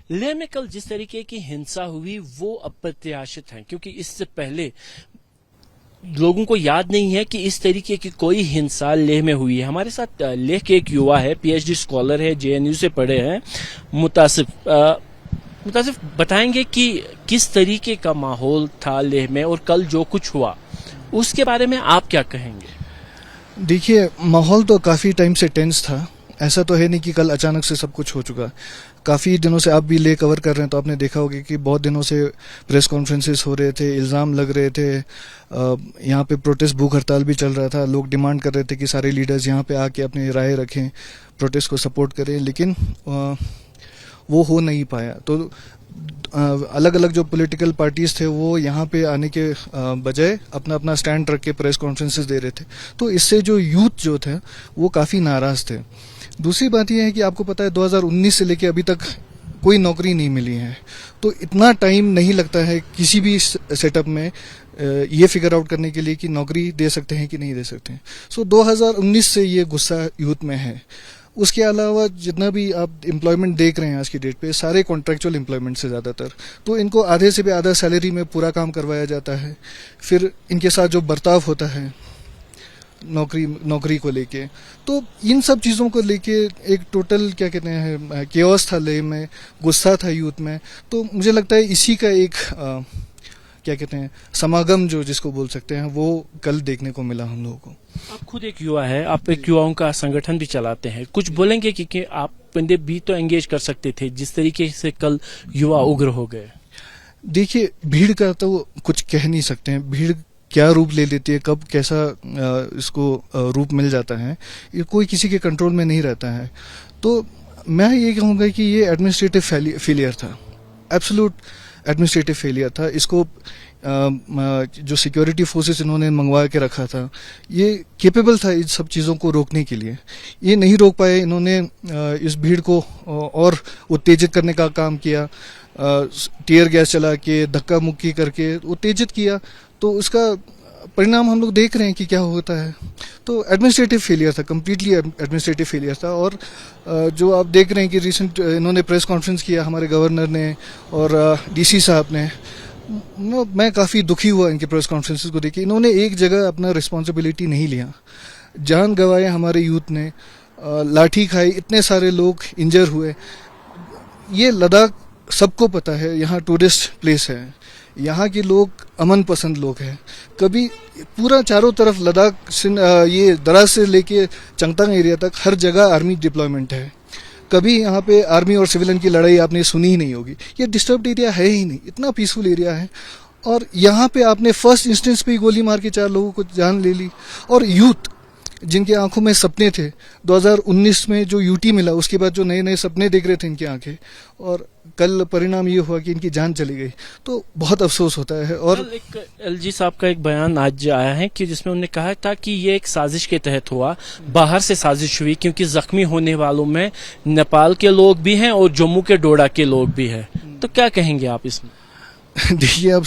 लेह में कल जिस तरीके की हिंसा हुई वो अप्रत्याशित है, क्योंकि इससे पहले लोगों को याद नहीं है कि इस तरीके की कोई हिंसा लेह में हुई है। हमारे साथ लेह के एक युवा है, पीएचडी स्कॉलर है, जेएनयू से पढ़े हैं, मुतासिफ। मुतासिफ, बताएंगे कि किस तरीके का माहौल था लेह में और कल जो कुछ हुआ उसके बारे में आप क्या कहेंगे? देखिए, माहौल तो काफ़ी टाइम से टेंस था। ऐसा तो है नहीं कि कल अचानक से सब कुछ हो चुका। काफ़ी दिनों से आप भी ले कवर कर रहे हैं तो आपने देखा होगा कि बहुत दिनों से प्रेस कॉन्फ्रेंसेस हो रहे थे, इल्ज़ाम लग रहे थे। यहाँ पे प्रोटेस्ट भूख हड़ताल भी चल रहा था। लोग डिमांड कर रहे थे कि सारे लीडर्स यहाँ पे आके अपनी राय रखें, प्रोटेस्ट को सपोर्ट करें, लेकिन वो हो नहीं पाया। तो अलग अलग जो पॉलिटिकल पार्टीज थे वो यहाँ पे आने के बजाय अपना अपना स्टैंड रख के प्रेस कॉन्फ्रेंसेस दे रहे थे। तो इससे जो यूथ जो थे वो काफ़ी नाराज़ थे। दूसरी बात यह है कि आपको पता है 2019 से लेके अभी तक कोई नौकरी नहीं मिली है। तो इतना टाइम नहीं लगता है किसी भी सेटअप में ये फिगर आउट करने के लिए कि नौकरी दे सकते हैं कि नहीं दे सकते हैं। सो 2019 से ये गुस्सा यूथ में है। उसके अलावा जितना भी आप एम्प्लॉयमेंट देख रहे हैं आज की डेट पे, सारे कॉन्ट्रैक्चुअल एम्प्लॉयमेंट से ज़्यादातर, तो इनको आधे से भी आधा सैलरी में पूरा काम करवाया जाता है। फिर इनके साथ जो बर्ताव होता है नौकरी को लेके, तो इन सब चीज़ों को लेके एक टोटल क्या कहते हैं केओस था लेह में, गुस्सा था यूथ में। तो मुझे लगता है इसी का एक क्या कहते हैं समागम जो जिसको बोल सकते हैं वो कल देखने को मिला हम लोगों को। आप खुद एक युवा है, आप एक युवाओं का संगठन भी चलाते हैं, कुछ बोलेंगे कि आप बंदे भी तो एंगेज कर सकते थे जिस तरीके से कल युवा उग्र हो गए? देखिए, भीड़ का तो कुछ कह नहीं सकते हैं। भीड़ क्या रूप ले लेती है, कब कैसा इसको रूप मिल जाता है, ये कोई किसी के कंट्रोल में नहीं रहता है। तो मैं ये कहूँगा कि ये एडमिनिस्ट्रेटिव फेलियर था, एब्सोल्यूट एडमिनिस्ट्रेटिव फेलियर था। इसको जो सिक्योरिटी फोर्सेस इन्होंने मंगवा के रखा था, ये केपेबल था इस सब चीज़ों को रोकने के लिए। ये नहीं रोक पाए। इन्होंने इस भीड़ को और उत्तेजित करने का काम किया, टीयर गैस चला के, धक्का मुक्की करके उत्तेजित किया। तो उसका परिणाम हम लोग देख रहे हैं कि क्या होता है। तो एडमिनिस्ट्रेटिव फेलियर था, कम्प्लीटली एडमिनिस्ट्रेटिव फेलियर था। और जो आप देख रहे हैं कि रिसेंट इन्होंने प्रेस कॉन्फ्रेंस किया, हमारे गवर्नर ने और डीसी साहब ने, मैं काफ़ी दुखी हुआ इनके प्रेस कॉन्फ्रेंसेस को देख के। इन्होंने एक जगह अपना रिस्पॉन्सिबिलिटी नहीं लिया। जान गंवाए हमारे यूथ ने, लाठी खाई, इतने सारे लोग इंजर हुए। ये लद्दाख सबको पता है, यहाँ टूरिस्ट प्लेस है, यहाँ के लोग अमन पसंद लोग हैं। कभी पूरा चारों तरफ लद्दाख से ये दराज से लेके चंगतांग एरिया तक हर जगह आर्मी डिप्लॉयमेंट है। कभी यहाँ पे आर्मी और सिविलियन की लड़ाई आपने सुनी ही नहीं होगी। ये डिस्टर्ब्ड एरिया है ही नहीं, इतना पीसफुल एरिया है। और यहाँ पे आपने फर्स्ट इंस्टेंस पे ही गोली मार के 4 लोगों को जान ले ली। और यूथ जिनके आंखों में सपने थे, 2019 में जो यूटी मिला उसके बाद जो नए नए सपने देख रहे थे इनकी आंखें, और कल परिणाम ये हुआ कि इनकी जान चली गई। तो बहुत अफसोस होता है। और एक एलजी साहब का एक बयान आज आया है कि जिसमें उन्होंने कहा था कि ये एक साजिश के तहत हुआ, बाहर से साजिश हुई, क्योंकि जख्मी होने वालों में नेपाल के लोग भी हैं और जम्मू के डोडा के लोग भी हैं। तो क्या कहेंगे आप इसमें? देखिए, अब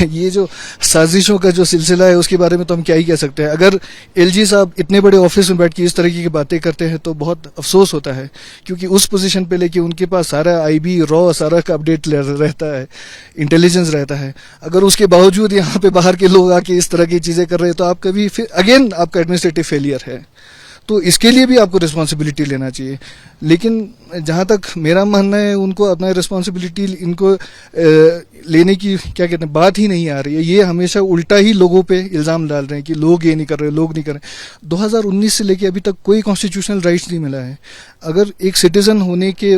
ये जो साजिशों का जो सिलसिला है उसके बारे में तो हम क्या ही कह सकते हैं। अगर एलजी साहब इतने बड़े ऑफिस में बैठ के इस तरीके की बातें करते हैं तो बहुत अफसोस होता है, क्योंकि उस पोजीशन पे लेके उनके पास सारा आईबी रॉ सारा का अपडेट रहता है, इंटेलिजेंस रहता है। अगर उसके बावजूद यहाँ पे बाहर के लोग आके इस तरह की चीज़ें कर रहे हैं तो आप कभी फिर अगेन आपका एडमिनिस्ट्रेटिव फेलियर है। तो इसके लिए भी आपको रिस्पॉन्सिबिलिटी लेना चाहिए। लेकिन जहाँ तक मेरा मानना है, उनको अपना रिस्पॉन्सिबिलिटी इनको लेने की क्या कहते हैं बात ही नहीं आ रही है। ये हमेशा उल्टा ही लोगों पे इल्ज़ाम डाल रहे हैं कि लोग ये नहीं कर रहे, लोग नहीं कर रहे। 2019 से लेके अभी तक कोई कॉन्स्टिट्यूशनल राइट्स नहीं मिला है। अगर एक सिटीजन होने के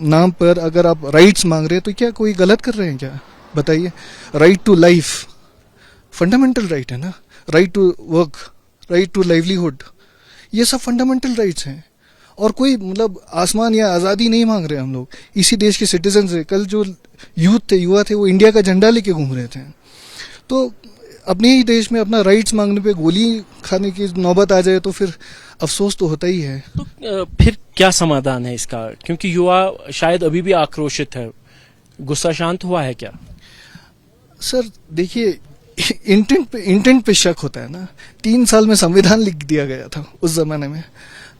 नाम पर अगर आप राइट्स मांग रहे हैं तो क्या कोई गलत कर रहे हैं क्या? बताइए। Right to life fundamental right है ना, right to work, right to livelihood, ये सब फंडामेंटल राइट्स हैं। और कोई मतलब आसमान या आज़ादी नहीं मांग रहे हम लोग, इसी देश के सिटीजन है। कल जो यूथ थे, युवा थे, वो इंडिया का झंडा लेके घूम रहे थे। तो अपने ही देश में अपना राइट्स मांगने पे गोली खाने की नौबत आ जाए तो फिर अफसोस तो होता ही है। तो फिर क्या समाधान है इसका? क्योंकि युवा शायद अभी भी आक्रोशित है, गुस्सा शांत हुआ है क्या? सर देखिए, इंटेंट पे शक होता है ना। 3 साल में संविधान लिख दिया गया था उस जमाने में।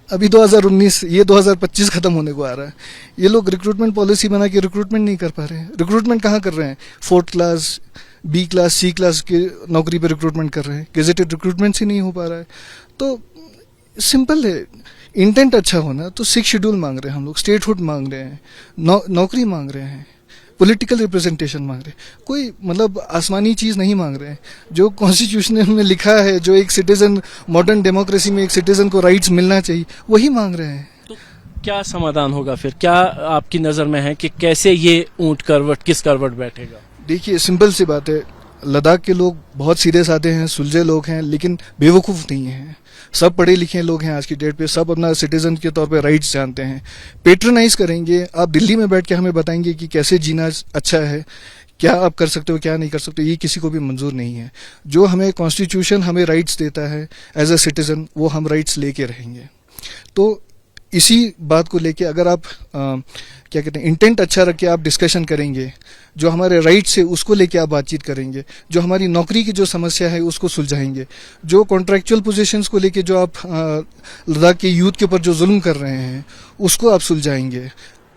अभी 2019, ये 2025 खत्म होने को आ रहा है। ये लोग रिक्रूटमेंट पॉलिसी बना के रिक्रूटमेंट नहीं कर पा रहे हैं। रिक्रूटमेंट कहाँ कर रहे हैं? 4th class, B class, C class की नौकरी पे रिक्रूटमेंट कर रहे हैं। गेजेटेड रिक्रूटमेंट ही नहीं हो पा रहा है। तो सिंपल है, इंटेंट अच्छा होना तो 6 शेड्यूल मांग रहे हैं हम लोग, स्टेटहुड मांग रहे हैं, नौकरी मांग रहे हैं, पॉलिटिकल रिप्रेजेंटेशन मांग रहे हैं। कोई मतलब आसमानी चीज नहीं मांग रहे हैं। जो कॉन्स्टिट्यूशन में लिखा है, जो एक सिटीजन, मॉडर्न डेमोक्रेसी में एक सिटीजन को राइट्स मिलना चाहिए, वही मांग रहे हैं। तो क्या समाधान होगा फिर? क्या आपकी नजर में है कि कैसे ये ऊंट करवट किस करवट बैठेगा? देखिए, सिंपल सी बात है, लद्दाख के लोग बहुत सीरियस आते हैं, सुलझे लोग हैं, लेकिन बेवकूफ नहीं हैं। सब पढ़े लिखे लोग हैं आज की डेट पे, सब अपना सिटीजन के तौर पे राइट्स जानते हैं। पेट्रोनाइज करेंगे, आप दिल्ली में बैठ के हमें बताएंगे कि कैसे जीना अच्छा है, क्या आप कर सकते हो, क्या नहीं कर सकते, ये किसी को भी मंजूर नहीं है। जो हमें कॉन्स्टिट्यूशन हमें राइट्स देता है एज अ सिटीजन, वो हम राइट्स लेके रहेंगे। तो इसी बात को लेके अगर आप क्या कहते हैं, इंटेंट अच्छा रख के आप डिस्कशन करेंगे, जो हमारे राइट्स है उसको लेके आप बातचीत करेंगे, जो हमारी नौकरी की जो समस्या है उसको सुलझाएंगे, जो कॉन्ट्रैक्चुअल पोजीशंस को लेके जो आप लद्दाख के यूथ के ऊपर जो जुल्म कर रहे हैं उसको आप सुलझाएंगे,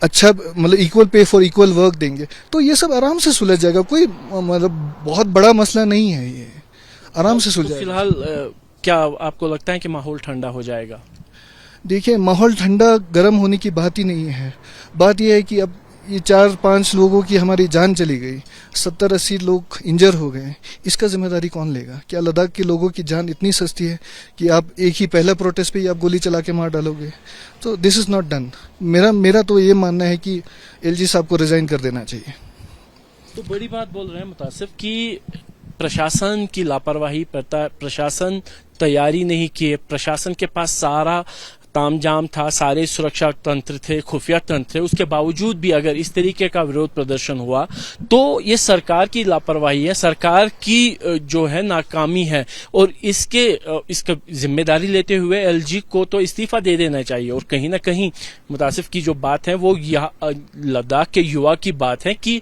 अच्छा मतलब equal pay for equal work देंगे, तो ये सब आराम से सुलझ जाएगा। कोई मतलब बहुत बड़ा मसला नहीं है, ये आराम से सुलझ तो जाएगा। फिलहाल क्या आपको लगता है कि माहौल ठंडा हो जाएगा? देखिए, माहौल ठंडा गर्म होने की बात ही नहीं है। बात यह है कि अब ये 4-5 लोगों की हमारी जान चली गई, 70-80 लोग इंजर हो गए, इसका जिम्मेदारी कौन लेगा? क्या लद्दाख के लोगों की जान इतनी सस्ती है कि आप एक ही पहला प्रोटेस्ट पे ही आप गोली चला के मार डालोगे? तो दिस इज नॉट डन। मेरा तो ये मानना है कि एलजी साहब को रिजाइन कर देना चाहिए। तो बड़ी बात बोल रहे हैं मुतासिफ कि प्रशासन की लापरवाही, प्रशासन तैयारी नहीं किए, प्रशासन के पास सारा तामझाम था, सारे सुरक्षा तंत्र थे, खुफिया तंत्र थे, उसके बावजूद भी अगर इस तरीके का विरोध प्रदर्शन हुआ तो ये सरकार की लापरवाही है, सरकार की जो है नाकामी है। और इसका जिम्मेदारी लेते हुए एलजी को तो इस्तीफा दे देना चाहिए। और कहीं ना कहीं मुतासिफ की जो बात है वो लद्दाख के युवा की बात है कि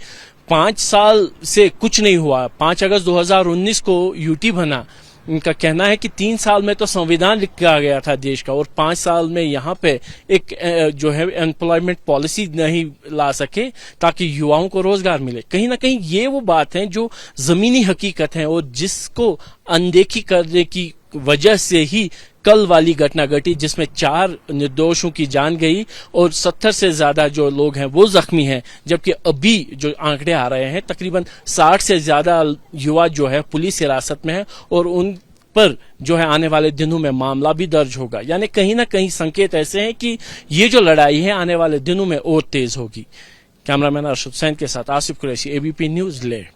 5 साल से कुछ नहीं हुआ। 5 अगस्त 2019 को यूटी बना। उनका कहना है कि 3 साल में तो संविधान लिखा गया था देश का, और 5 साल में यहाँ पे एक जो है एम्प्लॉयमेंट पॉलिसी नहीं ला सके ताकि युवाओं को रोजगार मिले। कहीं ना कहीं ये वो बात है जो जमीनी हकीकत है और जिसको अनदेखी करने की वजह से ही कल वाली घटना घटी, जिसमें 4 निर्दोषों की जान गई और 70 से ज्यादा जो लोग हैं वो जख्मी हैं। जबकि अभी जो आंकड़े आ रहे हैं तकरीबन 60 से ज्यादा युवा जो है पुलिस हिरासत में है और उन पर जो है आने वाले दिनों में मामला भी दर्ज होगा। यानी कहीं ना कहीं संकेत ऐसे हैं कि ये जो लड़ाई है आने वाले दिनों में और तेज होगी। कैमरामैन अरशद हुसैन के साथ आसिफ कुरैशी, एबीपी न्यूज, लेह।